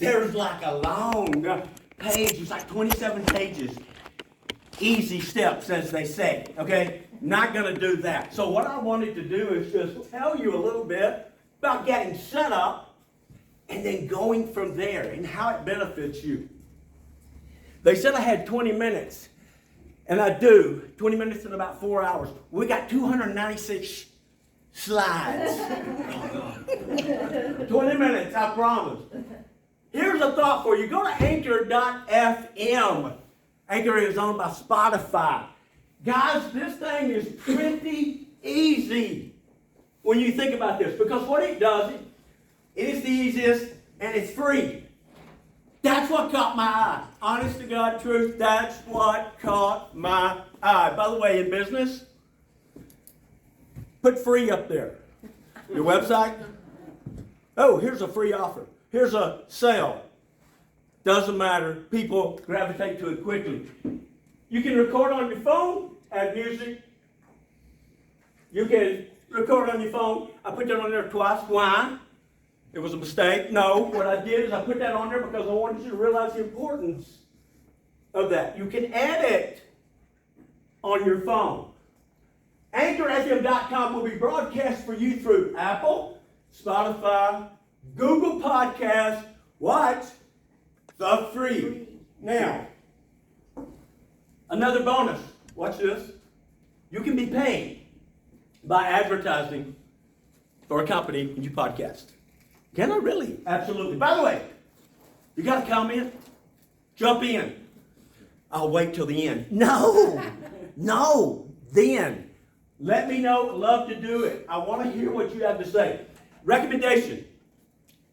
there's like a long page. It's like 27 pages. Easy steps, as they say. Okay? Not going to do that. So what I wanted to do is just tell you a little bit about getting set up and then going from there and how it benefits you. They said I had 20 minutes. And I do. 20 minutes in about 4 hours. We got 296 slides. 20 minutes, I promise. Here's a thought for you. Go to Anchor.fm. Anchor is owned by Spotify. Guys, this thing is pretty easy when you think about this. Because what it does, it is the easiest and it's free. That's what caught my eye. Honest to God truth, that's what caught my eye. By the way, in business, put free up there. Your website? Oh, here's a free offer. Here's a sale. Doesn't matter. People gravitate to it quickly. You can record on your phone, add music. You can record on your phone. I put that on there twice. Why? It was a mistake. No, what I did is I put that on there because I wanted you to realize the importance of that. You can edit on your phone. AnchorFM.com will be broadcast for you through Apple, Spotify, Google Podcasts. Watch the free. Now, another bonus. Watch this. You can be paid by advertising for a company when you podcast. Can I really? Absolutely. By the way, you got a comment? Jump in. I'll wait till the end. No. Then. Let me know. Love to do it. I want to hear what you have to say. Recommendation.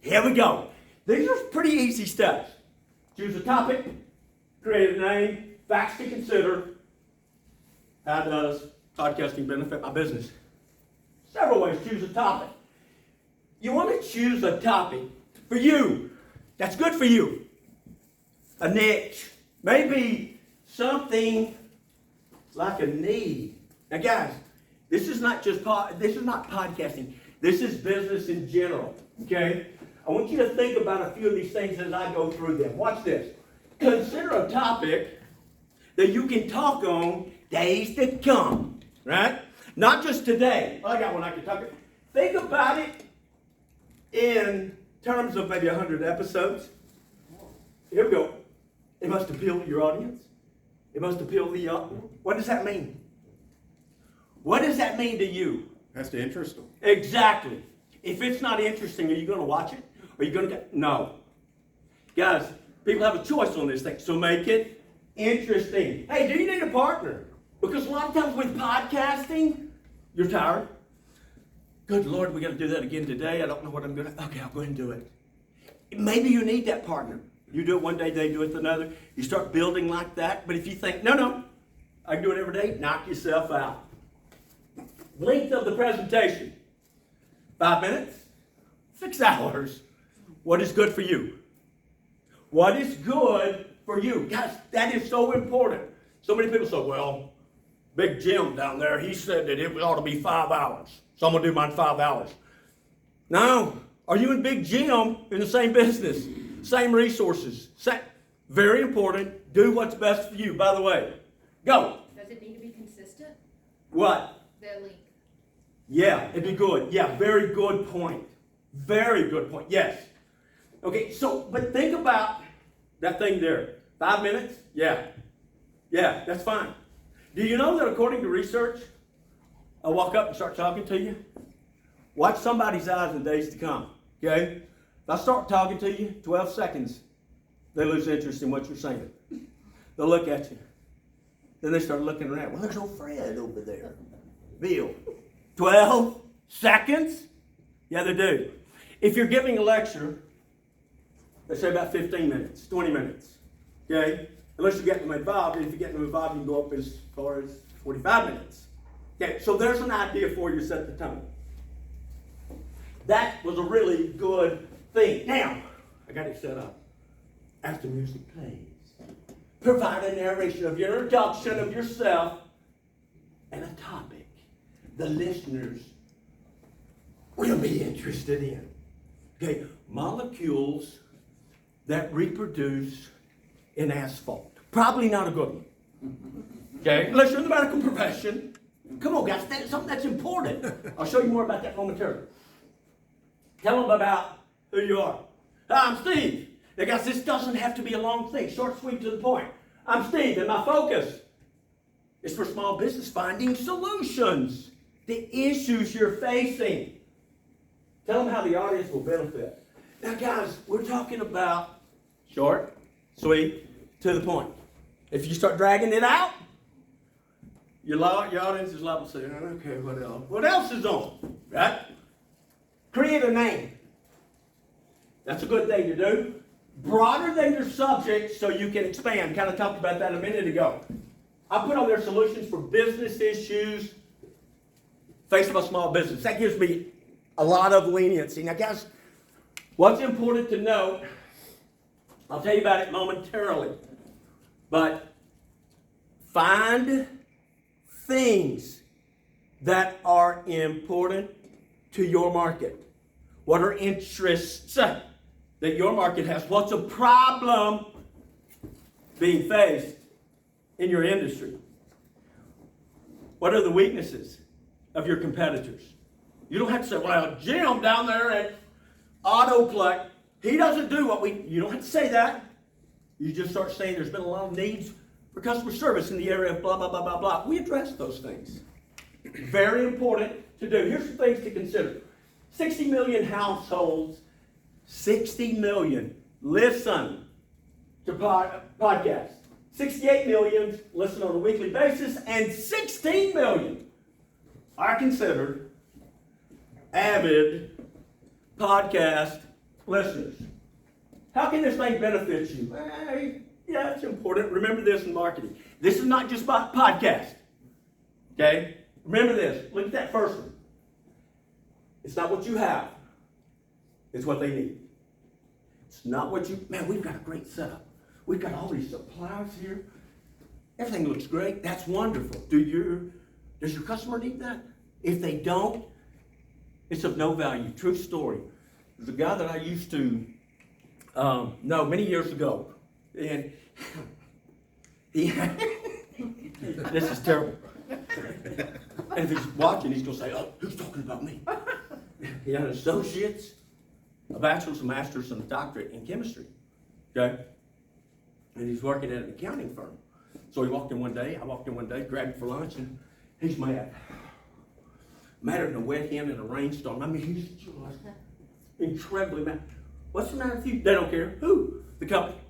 Here we go. These are pretty easy steps. Choose a topic. Create a name. Facts to consider. How does podcasting benefit my business? Several ways. Choose a topic. You want to choose a topic for you. That's good for you. A niche. Maybe something like a need. Now guys, this is not podcasting. This is business in general. Okay? I want you to think about a few of these things as I go through them. Watch this. Consider a topic that you can talk on days to come. Right? Not just today. I got one I can talk about. Think about it in terms of maybe 100 episodes. Here we go. It must appeal to your audience. It must appeal to the what does that mean? What does that mean to you? Has to interest them. Exactly. If it's not interesting, are you going to watch it? Are you going to no. Guys, people have a choice on this thing, so make it interesting. Hey, do you need a partner? Because a lot of times with podcasting, you're tired. Good Lord, we got to do that again today. I don't know what I'm going to. Okay, I'll go ahead and do it. Maybe you need that partner. You do it one day, they do it another. You start building like that. But if you think, no, I can do it every day, knock yourself out. Length of the presentation. 5 minutes? 6 hours. What is good for you? What is good for you? Guys, that is so important. So many people say, well, Big Jim down there, he said that it ought to be 5 hours. So I'm going to do mine 5 hours. No. Are you and Big Jim in the same business? Same resources? Very important. Do what's best for you. By the way, go. Does it need to be consistent? What? The link. Yeah, it'd be good. Yeah, very good point. Very good point. Yes. Okay, so, but think about that thing there. 5 minutes? Yeah. Yeah, that's fine. Do you know that according to research, I'll walk up and start talking to you? Watch somebody's eyes in days to come, okay? If I start talking to you, 12 seconds, they lose interest in what you're saying. They'll look at you. Then they start looking around. Well, there's old Fred over there. Bill. 12 seconds? Yeah, they do. If you're giving a lecture, they say about 15 minutes, 20 minutes, okay? Unless you get them involved. And if you get them involved, you can go up as far as 45 minutes. Okay, so there's an idea for you to set the tone. That was a really good thing. Now, I got it set up. As the music plays, provide a narration of your introduction of yourself and a topic the listeners will be interested in. Okay, molecules that reproduce in asphalt. Probably not a good one. Okay? Unless you're in the medical profession. Come on, guys. That's something that's important. I'll show you more about that momentarily. Tell them about who you are. Hi, I'm Steve. Now, guys, this doesn't have to be a long thing. Short, sweet, to the point. I'm Steve, and my focus is for small business finding solutions. The issues you're facing. Tell them how the audience will benefit. Now, guys, we're talking about short, sweet, to the point. If you start dragging it out, your audience is liable to say, okay, what else? What else is on? Right? Create a name. That's a good thing to do. Broader than your subject so you can expand. Kind of talked about that a minute ago. I put on there solutions for business issues faced by small business. That gives me a lot of leniency. Now, guys, what's important to note, I'll tell you about it momentarily, but find things that are important to your market. What are interests that your market has? What's a problem being faced in your industry? What are the weaknesses of your competitors? You don't have to say, well, Jim down there at Autoplex, he doesn't do what you don't have to say that. You just start saying there's been a lot of needs for customer service in the area of blah, blah, blah, blah, blah. We address those things. Very important to do. Here's some things to consider. 60 million households, 60 million listen to podcasts. 68 million listen on a weekly basis, and 16 million are considered avid podcast listeners. How can this thing benefit you? Yeah, it's important. Remember this in marketing. This is not just about podcast. Okay? Remember this. Look at that first one. It's not what you have. It's what they need. It's not what you... Man, we've got a great setup. We've got all these suppliers here. Everything looks great. That's wonderful. Does your customer need that? If they don't, it's of no value. True story. There's a guy that I used to know many years ago. And this is terrible. And if he's watching, he's going to say, oh, who's talking about me? He had an associate's, a bachelor's, a master's, and a doctorate in chemistry. Okay? And he's working at an accounting firm. So he walked in one day, I walked in one day, grabbed him for lunch, and he's mad. Madder than a wet hen in a rainstorm. I mean, he's just incredibly mad. What's the matter with you? They don't care. Who? The company.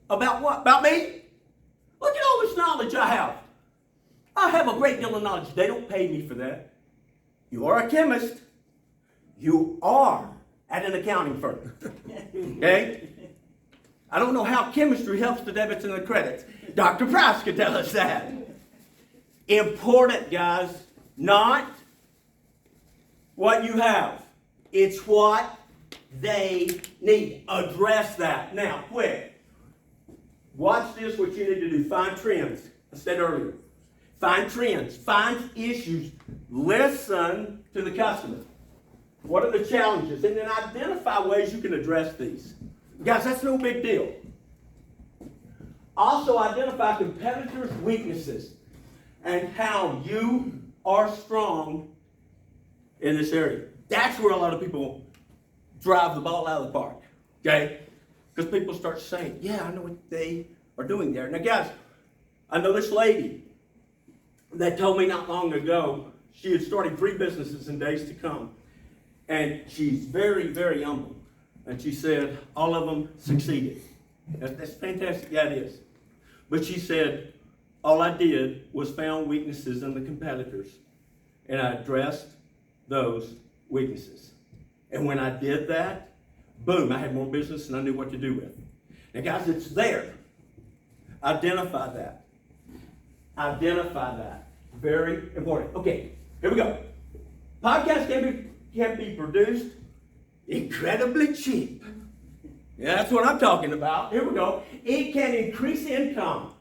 About what? About me? Look at all this knowledge I have. I have a great deal of knowledge. They don't pay me for that. You are a chemist. You are at an accounting firm. Okay? I don't know how chemistry helps the debits and the credits. Dr. Price could tell us that. Important, guys. Not what you have. It's what they need. Address that. Now, quick. Watch this, what you need to do. Find trends. I said earlier. Find trends. Find issues. Listen to the customer. What are the challenges? And then identify ways you can address these. Guys, that's no big deal. Also identify competitors' weaknesses and how you are strong in this area. That's where a lot of people drive the ball out of the park. Okay? Because people start saying, yeah, I know what they are doing there. Now, guys, I know this lady that told me not long ago she had started 3 businesses in days to come. And she's very, very humble. And she said all of them succeeded. That's fantastic. Yeah, it is. But she said, all I did was found weaknesses in the competitors. And I addressed those weaknesses. And when I did that, boom, I had more business and I knew what to do with. Now, guys, it's there. Identify that. Identify that. Very important. Okay, here we go. Podcast can be produced incredibly cheap. Yeah, that's what I'm talking about. Here we go. It can increase income.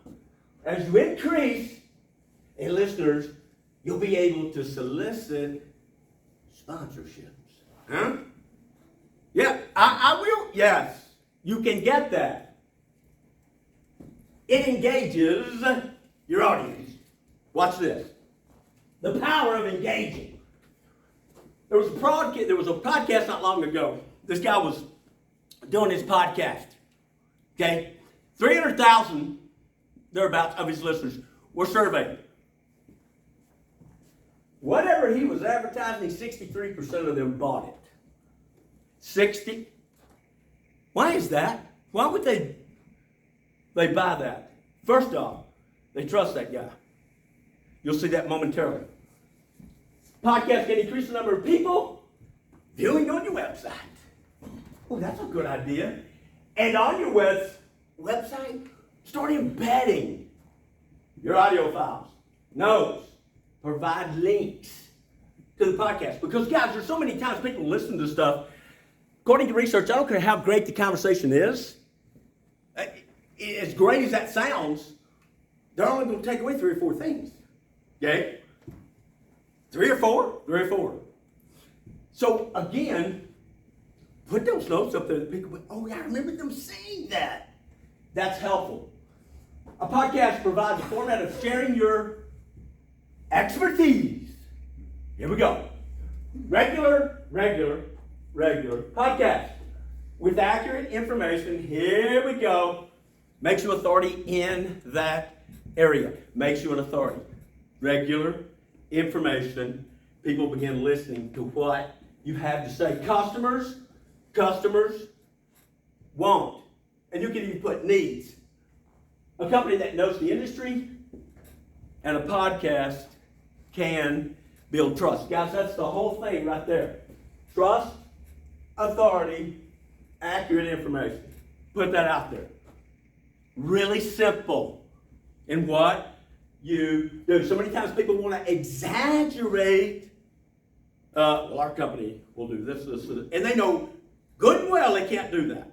As you increase in listeners, you'll be able to solicit sponsorships. Huh? Yeah, I will. Yes. you can get that. It engages your audience. Watch this. The power of engaging. There was a podcast not long ago. This guy was doing his podcast. Okay? 300,000, thereabouts, of his listeners were surveyed. Whatever he was advertising, 63% of them bought it. 60. Why is that? Why would they buy that? First off, they trust that guy. You'll see that momentarily. Podcast can increase the number of people viewing on your website. Oh, that's a good idea. And on your website, start embedding your audio files, notes, provide links to the podcast. Because, guys, there's so many times people listen to stuff. According to research, I don't care how great the conversation is. As great as that sounds, they're only going to take away 3 or 4 things. Okay? 3 or 4. So, again, put those notes up there that people go, oh, yeah, I remember them saying that. That's helpful. A podcast provides a format of sharing your expertise. Here we go. Regular podcast with accurate information. Here we go. Makes you authority in that area. Makes you an authority. Regular information. People begin listening to what you have to say. Customers want. And you can even put needs. A company that knows the industry and a podcast can build trust. Guys, that's the whole thing right there. Trust, authority, accurate information. Put that out there. Really simple in what you do. So many times people want to exaggerate. Well, our company will do this. And they know good and well they can't do that.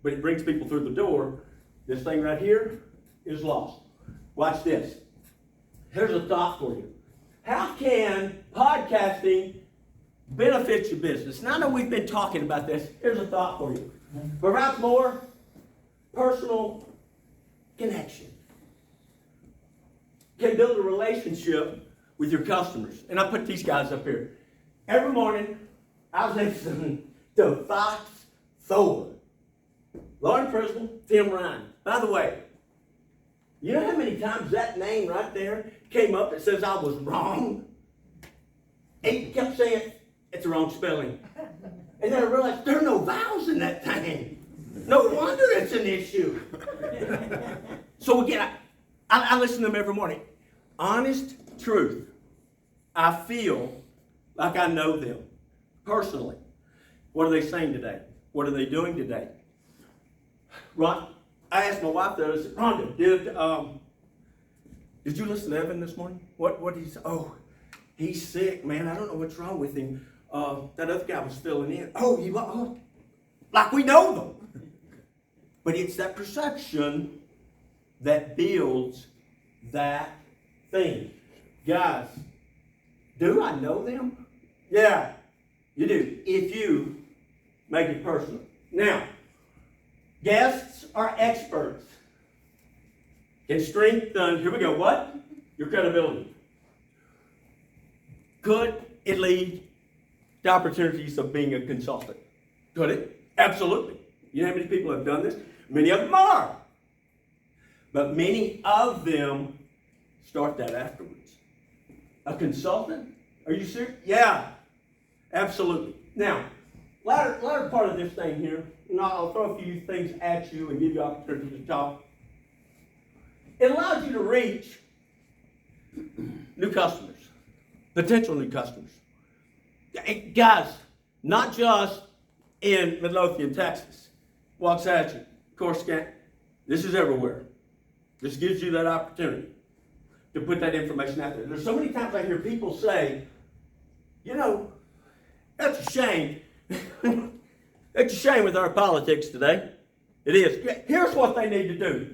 But it brings people through the door. This thing right here is lost. Watch this. Here's a thought for you. How can podcasting benefit your business? Now I know we've been talking about this. Here's a thought for you. Perhaps more personal connection. Can build a relationship with your customers. And I put these guys up here. Every morning, I was listening to Fox Thor. Lauren Prismal, Tim Ryan. By the way, you know how many times that name right there came up that says I was wrong? And he kept saying it's the wrong spelling. And then I realized there are no vowels in that thing. No wonder it's an issue. So again, I listen to them every morning. Honest truth. I feel like I know them personally. What are they saying today? What are they doing today? Ron, I asked my wife the other day, Rhonda, did you listen to Evan this morning? What did he say? Oh, he's sick, man. I don't know what's wrong with him. That other guy was filling in. Oh, like we know them. But it's that perception that builds that thing. Guys, do I know them? Yeah, you do. If you make it personal. Now, guests are experts. Can strengthen, here we go, what? Your credibility. Could it lead to opportunities of being a consultant? Could it? Absolutely. You know how many people have done this? Many of them are. But many of them start that afterwards. A consultant? Are you serious? Yeah, absolutely. Now, latter part of this thing here, and I'll throw a few things at you and give you opportunity to talk. It allows you to reach new customers, potential new customers. Guys, not just in Midlothian, Texas, Waxahachie, Coruscant. This is everywhere. This gives you that opportunity to put that information out there. There's so many times I hear people say, you know, that's a shame. It's a shame with our politics today. It is. Here's what they need to do.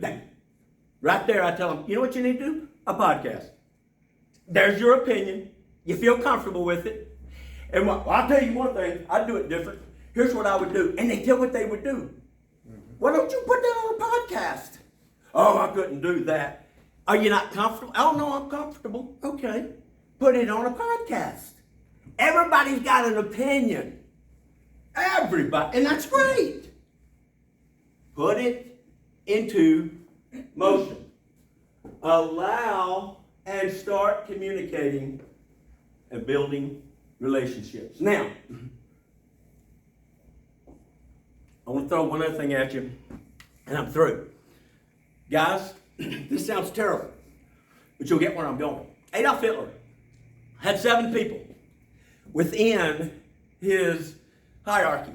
Right there, I tell them, you know what you need to do? A podcast. There's your opinion. You feel comfortable with it. And I'll tell you one thing. I'd do it different. Here's what I would do. And they tell what they would do. Why don't you put that on a podcast? Oh, I couldn't do that. Are you not comfortable? Oh, no, I'm comfortable. Okay. Put it on a podcast. Everybody's got an opinion. Everybody. And that's great. Put it into motion. Allow and start communicating and building relationships. Now, I want to throw one other thing at you, and I'm through. Guys, this sounds terrible, but you'll get where I'm going. Adolf Hitler had 7 people within his hierarchy.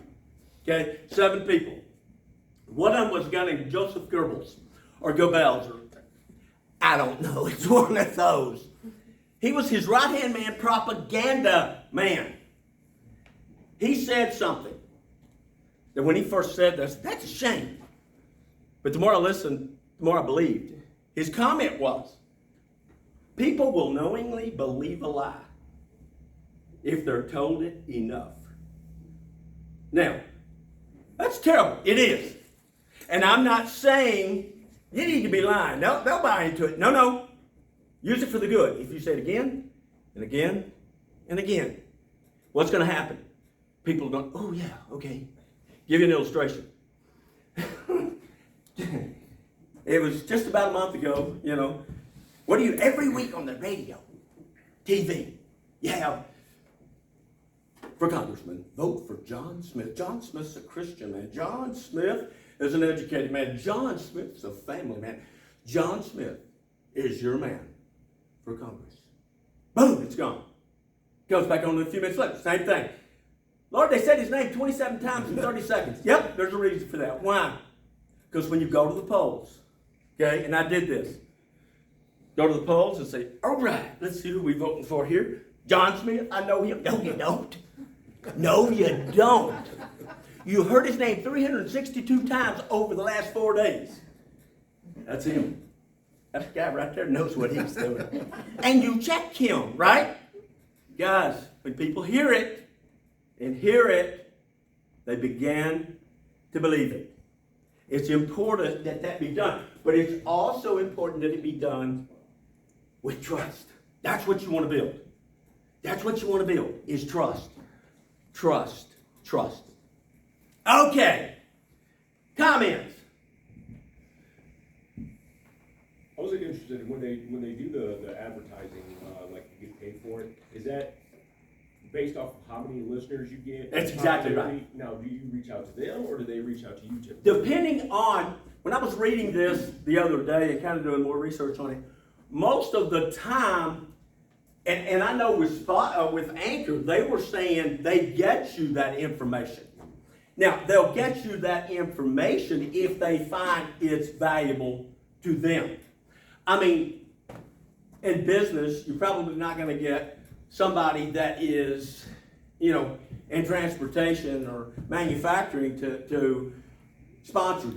Okay, 7 people. One of them was a guy named Joseph Goebbels, or Goebbels, or I don't know. It's one of those. He was his right-hand man, propaganda man. He said something that when he first said this, that's a shame. But the more I listened, the more I believed. His comment was, people will knowingly believe a lie if they're told it enough. Now, that's terrible. It is. And I'm not saying you need to be lying. No, they'll buy into it. No. Use it for the good. If you say it again and again and again, what's going to happen? People are going, oh yeah, okay. Give you an illustration. It was just about a month ago, What do you, every week on the radio, TV, you have, for congressman, vote for John Smith. John Smith's a Christian man. John Smith is an educated man. John Smith's a family man. John Smith is your man for Congress. Boom, it's gone. Goes back on a few minutes later, same thing. Lord, they said his name 27 times in 30 seconds. Yep, there's a reason for that. Why? Because when you go to the polls, okay, and I did this, go to the polls and say, all right, let's see who we're voting for here. John Smith, I know him. No, you don't. No, you don't. You heard his name 362 times over the last 4 days. That's him. That guy right there knows what he's doing. And you check him, right? Guys, when people hear it, they began to believe it. It's important that that be done, but it's also important that it be done with trust. That's what you want to build. That's what you want to build, is trust. Trust. Okay. Comments? I was interested in when they do the advertising, like you get paid for it. Is that based off of how many listeners you get? That's exactly right. Now, do you reach out to them or do they reach out to you too? Depending on, when I was reading this the other day and kind of doing more research on it, most of the time, and I know with Anchor, they were saying they get you that information. Now, they'll get you that information if they find it's valuable to them. I mean, in business, you're probably not going to get somebody that is, in transportation or manufacturing to sponsor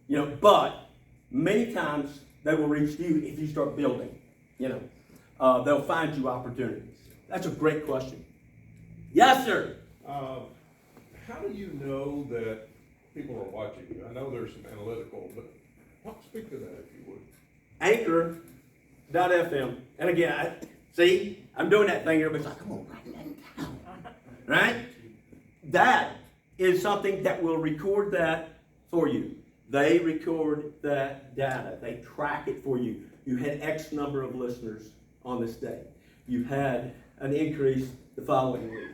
you. But many times they will reach you if you start building. They'll find you opportunities. That's a great question. Yes, sir. How do you know that people are watching you? I know there's some analytical, but speak to that if you would. Anchor.fm. And again, I'm doing that thing. Everybody's like, come on, write that down. Right? That is something that will record that for you. They record that data. They track it for you. You had X number of listeners on this day. You had an increase the following week.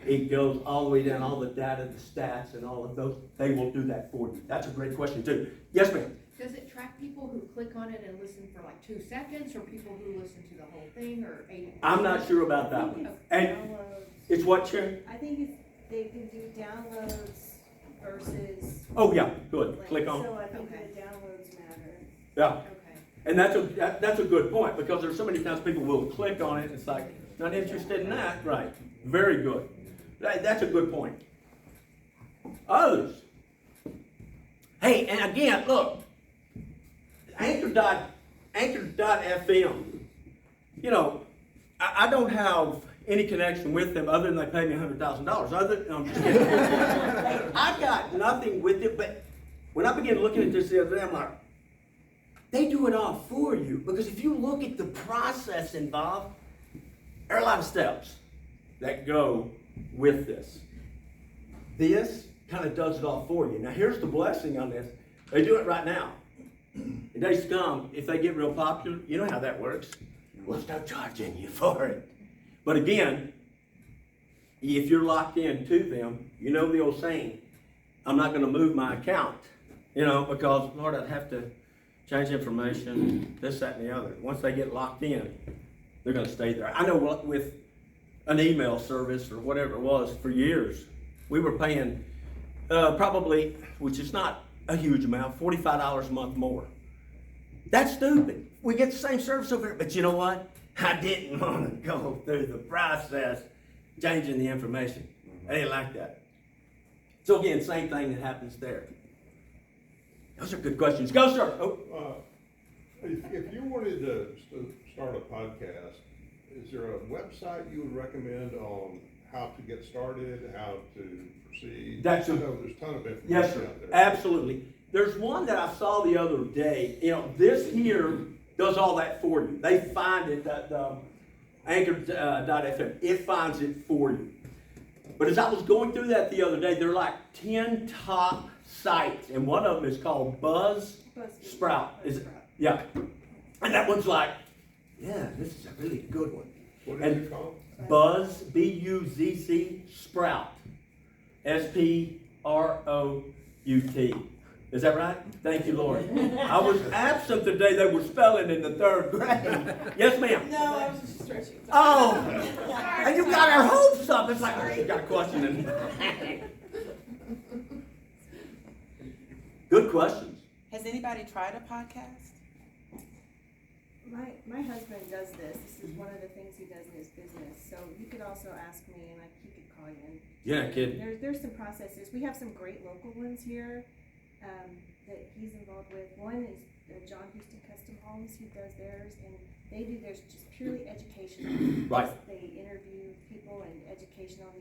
It goes all the way down, all the data, the stats, and all of those. They will do that for you. That's a great question, too. Yes, ma'am. Does it track people who click on it and listen for like 2 seconds, or people who listen to the whole thing, or 8? I'm not sure about that one. And it's what, Sharon? I think they can do downloads versus. Oh, yeah, good. Click on. So I think the downloads matter. Yeah. Okay. And that's a good point, because there's so many times people will click on it and it's like, not interested in that. Right. Very good. That's a good point. Others. Hey, and again, look, Anchor.fm. I don't have any connection with them other than they pay me $100,000. I'm just kidding. I've got nothing with it, but when I began looking at this the other day, I'm like, they do it all for you. Because if you look at the process involved, there are a lot of steps that go with this. This kind of does it all for you. Now here's the blessing on this. They do it right now. In days to come, if they get real popular, you know how that works. We'll start charging you for it. But again, if you're locked in to them, you know the old saying, I'm not going to move my account, because, Lord, I'd have to change information, this, that, and the other. Once they get locked in, they're going to stay there. I know with an email service or whatever it was for years, we were paying probably, which is not a huge amount, $45 a month more. That's stupid. We get the same service over here, but you know what? I didn't want to go through the process changing the information. I didn't like that. So again, same thing that happens there. Those are good questions. Go, sir. Oh. If you wanted to start a podcast, is there a website you would recommend on how to get started, how to proceed? There's a ton of information yes, sir. out there. Absolutely. There's one that I saw the other day. This here does all that for you. They find it, the Anchor.fm. It finds it for you. But as I was going through that the other day, there are like 10 top sites, and one of them is called Buzzsprout. Is it? Yeah. And that one's like, yeah, this is a really good one. What is it called? Buzz, B-U-Z-Z, Sprout. S-P-R-O-U-T. Is that right? Thank you, Lord. I was absent the day they were spelling in the 3rd grade. Yes, ma'am? No, I was just stretching. Oh! And you got our hopes up. It's like, oh, she got a question. Good questions. Has anybody tried a podcast? My husband does this. This is one of the things he does in his business. So you could also ask me, and he could call you in. Yeah, kid. There's some processes. We have some great local ones here that he's involved with. One is John Houston Custom Homes. He does theirs, and they do theirs just purely educational. Right. They interview people and educational.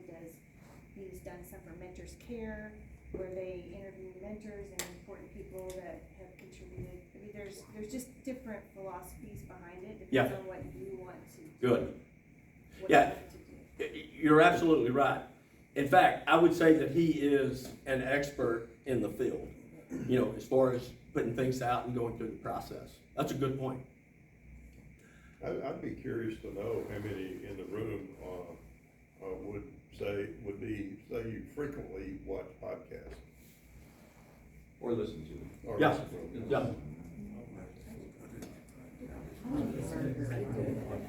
He's done some for Mentors Care, where they interview mentors and important people that have contributed. I mean, there's just different philosophies behind it, depends Yeah. on what you want to do. Good. What Yeah. you want to do. You're absolutely right. In fact, I would say that he is an expert in the field, as far as putting things out and going through the process. That's a good point. I'd be curious to know how many in the room would say you frequently watch podcasts. Or listen to them. Or Yeah. listen to them.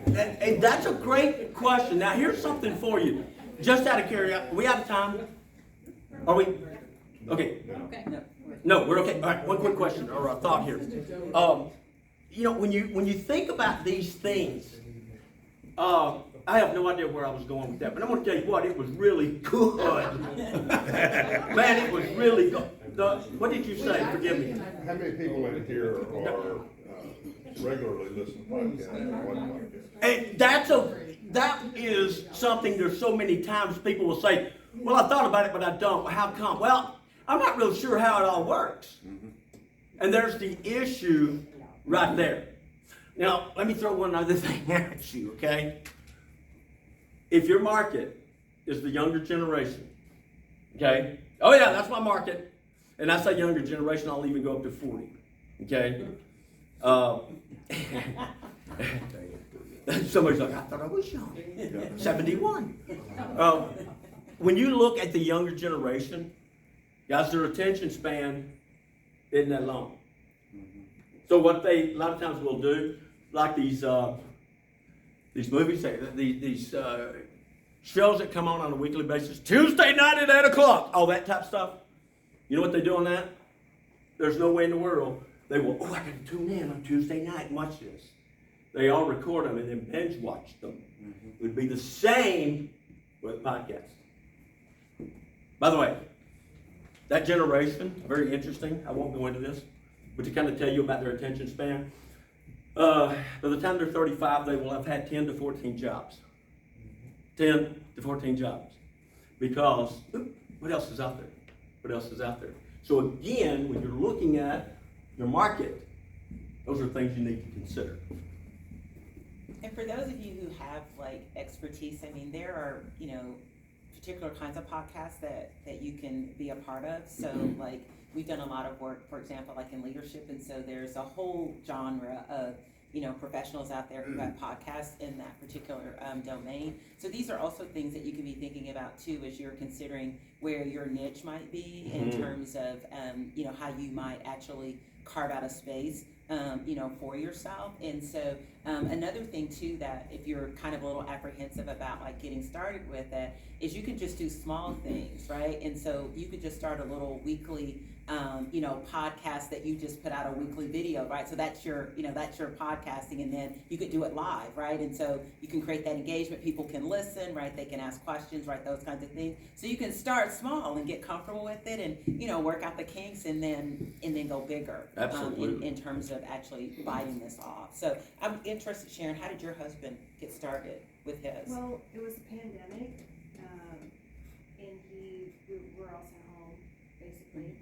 Yeah. And that's a great question. Now, here's something for you. Just out of curiosity, are we out of time? Are we? Okay. Okay. No, we're okay. All right, one quick question or a thought here. When you think about these things, I have no idea where I was going with that, but I want to tell you what, it was really good. Man, it was really good. What did you say? Forgive me. How many people in here are regularly listen to podcasts or watch podcasts? And that is something. There's so many times people will say, "Well, I thought about it, but I don't." Well, how come? Well, I'm not real sure how it all works. And there's the issue right there. Now, let me throw one other thing at you, okay? If your market is the younger generation, okay? Oh yeah, that's my market. And I say younger generation, I'll even go up to 40, okay? Somebody's like, I thought I was young. 71. When you look at the younger generation, guys, their attention span isn't that long. So what they a lot of times will do, like these movies, these shows that come on a weekly basis, Tuesday night at 8 o'clock, all that type of stuff. You know what they do on that? There's no way in the world they will, I got to tune in on Tuesday night and watch this. They all record them and then binge watch them. It would be the same with podcasts. By the way, that generation, very interesting. I won't go into this, but to kind of tell you about their attention span, by the time they're 35, they will have had 10 to 14 jobs. 10 to 14 jobs. Because, what else is out there? What else is out there? So again, when you're looking at your market, those are things you need to consider. And for those of you who have like expertise, I mean, there are, particular kinds of podcasts that you can be a part of. So like, we've done a lot of work, for example, like in leadership. And so there's a whole genre of, professionals out there who have podcasts in that particular domain. So these are also things that you can be thinking about too, as you're considering where your niche might be in terms of, how you might actually carve out a space, for yourself. And so another thing too, that if you're kind of a little apprehensive about like getting started with it, is you can just do small things, right? And so you could just start a little weekly podcast that you just put out a weekly video, right? So that's your podcasting, and then you could do it live, right? And so you can create that engagement. People can listen, right? They can ask questions, right? Those kinds of things. So you can start small and get comfortable with it, and work out the kinks, and then go bigger. Absolutely. In terms of actually biting this off. So I'm interested, Sharon, how did your husband get started with his? Well, it was a pandemic, and we were all sent home, basically,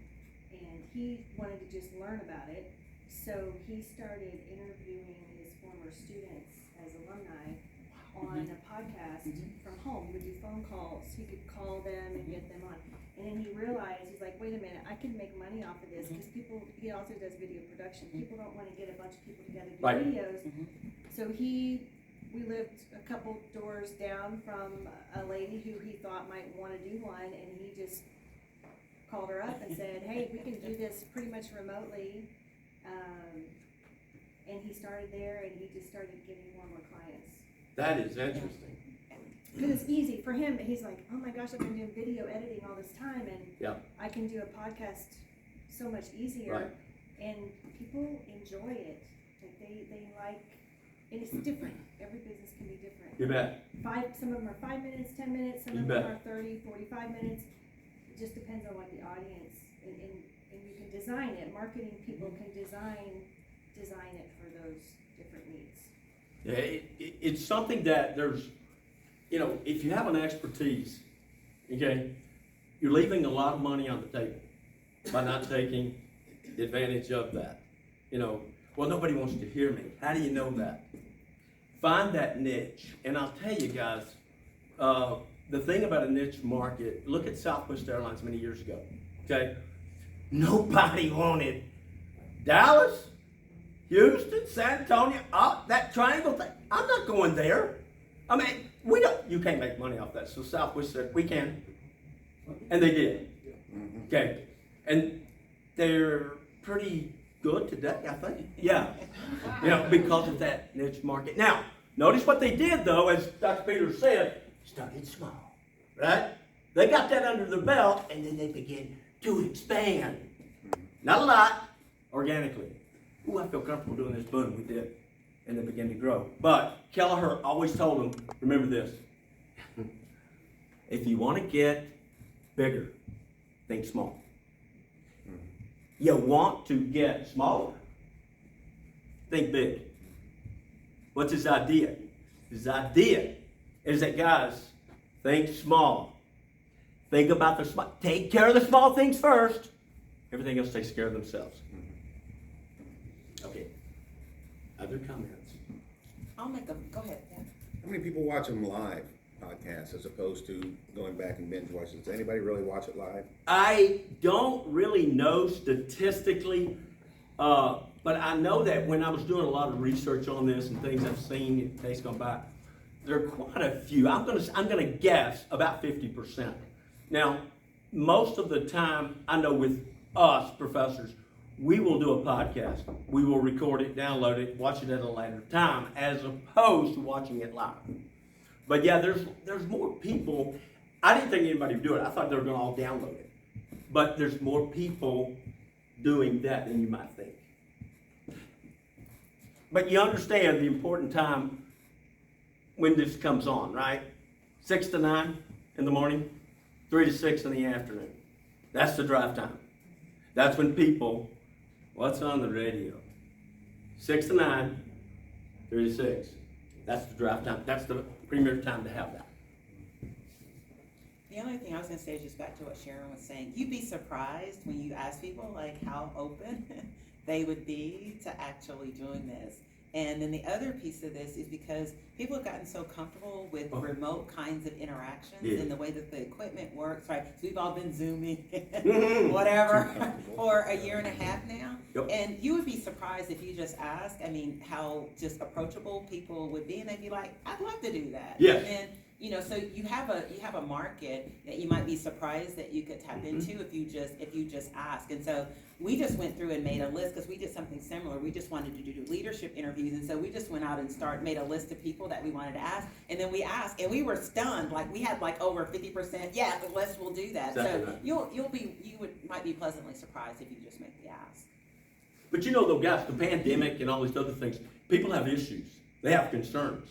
and he wanted to just learn about it, so he started interviewing his former students as alumni on a podcast from home. He would do phone calls, he could call them and get them on, and then he realized, he's like, wait a minute, I can make money off of this, because he also does video production. People don't want to get a bunch of people together to do Right. videos, so we lived a couple doors down from a lady who he thought might want to do one, and he just called her up and said, hey, we can do this pretty much remotely. And he started there, and he just started getting more and more clients. That is interesting. Because it's easy for him. He's like, oh my gosh, I've been doing video editing all this time, and Yeah. I can do a podcast so much easier. Right. And people enjoy it. Like they like, and it's different. Every business can be different. You bet. Some of them are 5 minutes, 10 minutes, some You of bet. them are 30, 45 minutes. It just depends on what the audience, and you can design it. Marketing people can design it for those different needs. Yeah, it's something that there's, if you have an expertise, okay, you're leaving a lot of money on the table by not taking advantage of that. Well, nobody wants to hear me. How do you know that? Find that niche. And I'll tell you guys, the thing about a niche market, look at Southwest Airlines many years ago, okay? Nobody wanted Dallas, Houston, San Antonio, that triangle thing. I'm not going there. I mean, you can't make money off that. So Southwest said, we can. And they did. Okay. And they're pretty good today, I think. Yeah. Because of that niche market. Now, notice what they did though, as Dr. Peters said, started small, right? They got that under their belt, and then they began to expand. Not a lot, organically. Ooh, I feel comfortable doing this. Boom, we did. And they began to grow. But Kelleher always told them, remember this. If you want to get bigger, think small. You want to get smaller, think big. What's his idea? His idea is that, guys, think small. Think about the small. Take care of the small things first. Everything else takes care of themselves. Okay. Other comments? Go ahead. Yeah. How many people watch them live podcasts as opposed to going back and binge watching? Does anybody really watch it live? I don't really know statistically, but I know that when I was doing a lot of research on this and things I've seen in days gone by, there are quite a few. I'm gonna guess about 50%. Now, most of the time, I know with us professors, we will do a podcast. We will record it, download it, watch it at a later time, as opposed to watching it live. But yeah, there's more people. I didn't think anybody would do it. I thought they were going to all download it. But there's more people doing that than you might think. But you understand the important time when this comes on, right? 6 to 9 in the morning, 3 to 6 in the afternoon. That's the drive time. That's when people, what's on the radio? 6 to 9, 3 to 6. That's the drive time. That's the premier time to have that. The only thing I was gonna say is just back to what Sharon was saying, you'd be surprised when you ask people like how open they would be to actually doing this. And then the other piece of this is because people have gotten so comfortable with remote kinds of interactions Yeah. and the way that the equipment works, right? So we've all been Zooming, Mhm. whatever, for a year and a half now. Yep. And you would be surprised if you just ask, I mean, how just approachable people would be, and they'd be like, I'd love to do that. Yes. And, you know, so you have a market that you might be surprised that you could tap into if you just ask. And so we just went through and made a list because we did something similar. We just wanted to do leadership interviews, and so we just went out and made a list of people that we wanted to ask, and then we asked, and we were stunned. Like we had like over 50%. Yeah, the list will do that. Exactly So right. you might be pleasantly surprised if you just make the ask. But you know, though, guys, the pandemic and all these other things, people have issues. They have concerns.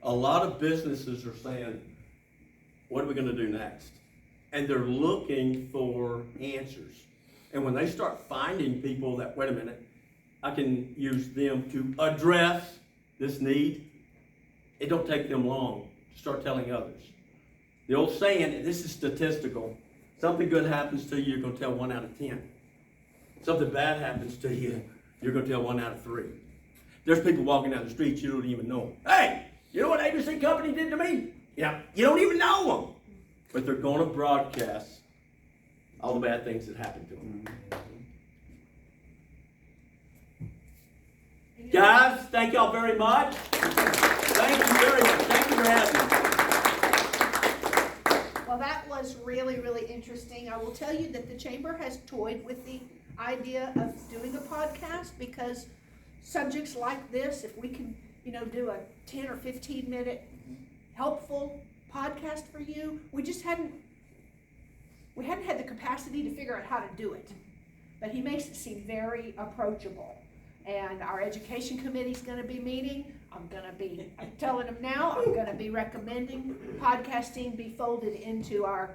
A lot of businesses are saying, what are we gonna do next? And they're looking for answers. And when they start finding people that, wait a minute, I can use them to address this need, it don't take them long to start telling others. The old saying, and this is statistical, something good happens to you, you're gonna tell 1 out of 10. Something bad happens to you, you're gonna tell 1 out of 3. There's people walking down the street, you don't even know them. Hey, you know what ABC Company did to me? Yeah, you don't even know them. But they're gonna broadcast all the bad things that happened to them. Guys, thank y'all very much. Thank you very much. Thank you for having me. Well, that was really, really interesting. I will tell you that the chamber has toyed with the idea of doing a podcast because subjects like this, if we can, do a 10 or 15 minute helpful podcast for you, we hadn't had the capacity to figure out how to do it. But he makes it seem very approachable. And our education committee's gonna be meeting. I'm telling them now, I'm gonna be recommending podcasting be folded into our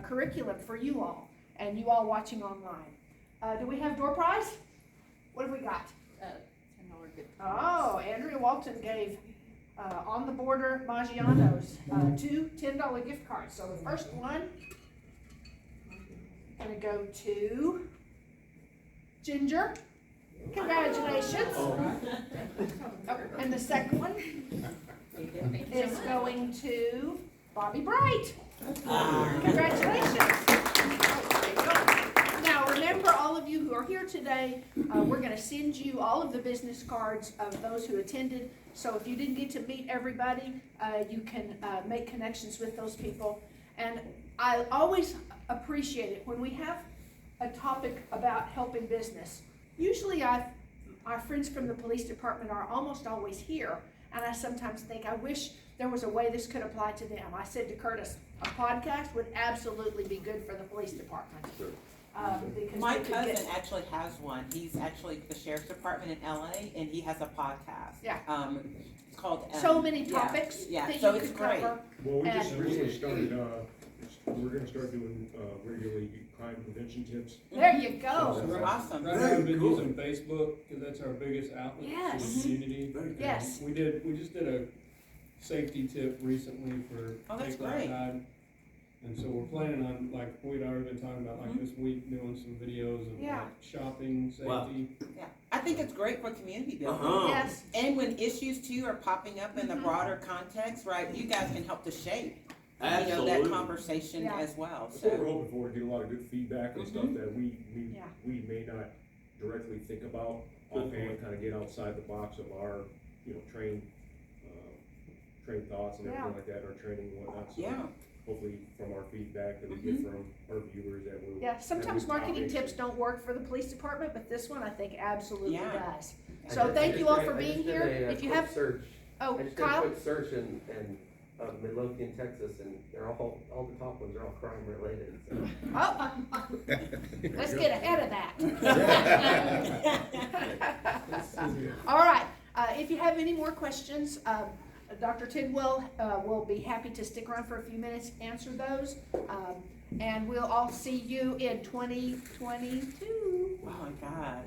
curriculum for you all, and you all watching online. Do we have door prize? What have we got? $10 gift. Oh, Andrea Walton gave On the Border Maggiano's 2 $10 gift cards. So the first one gonna go to Ginger. Congratulations. Oh, and the second one is going to Bobby Bright. Congratulations. Now remember, all of you who are here today, we're going to send you all of the business cards of those who attended. So if you didn't get to meet everybody, you can make connections with those people. And I always appreciate it when we have a topic about helping business. Usually our friends from the police department are almost always here, and I sometimes think, I wish there was a way this could apply to them. I said to Curtis, a podcast would absolutely be good for the police department. Because My they could cousin get, actually has one. He's actually the sheriff's department in LA, and he has a podcast. Yeah. It's called. so many topics Yeah. that So you it's could great. cover. Well, we just And- recently started, we're gonna start doing, regularly crime prevention tips. There you Oh, go. that's Awesome. Right now, I've been using Facebook, because that's our biggest outlet to Yes. the community. Yes. We just did a safety tip recently for Oh, that's Take That great. Guide. And so we're planning on, like, we'd already been talking about, like, this week, doing some videos of Yeah. like shopping, Wow. safety. Yeah. I think it's great for community building. Uh-huh. Yes. And when issues too are popping up in the Mhm. broader context, right, you guys can help to shape, that Absolutely. conversation Yeah. as well, That's what we're so. hoping for, get a lot of good feedback and stuff that Yeah. we may not directly think about Good offhand, point. kind of get outside the box of our, trained thoughts and Yeah. everything like that, our training and whatnot. So Yeah. hopefully from our feedback that we get from our viewers that will. Yeah, sometimes have good marketing topics. tips don't work for the police department, but this one I think absolutely Yeah. does. So thank you all for being I just here. did a If you quick have, search. oh, I just did a Kyle? quick search in Midlothian, Texas, and they're all the top ones are all crime related, so. Oh, let's get ahead of that. All right, if you have any more questions, Dr. Tidwell will be happy to stick around for a few minutes, answer those. And we'll all see you in 2022. Oh my God.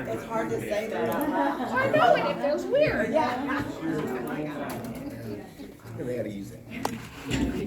It's hard to say that out loud. I know, and it feels weird. Yeah. Oh my God. They had to use that.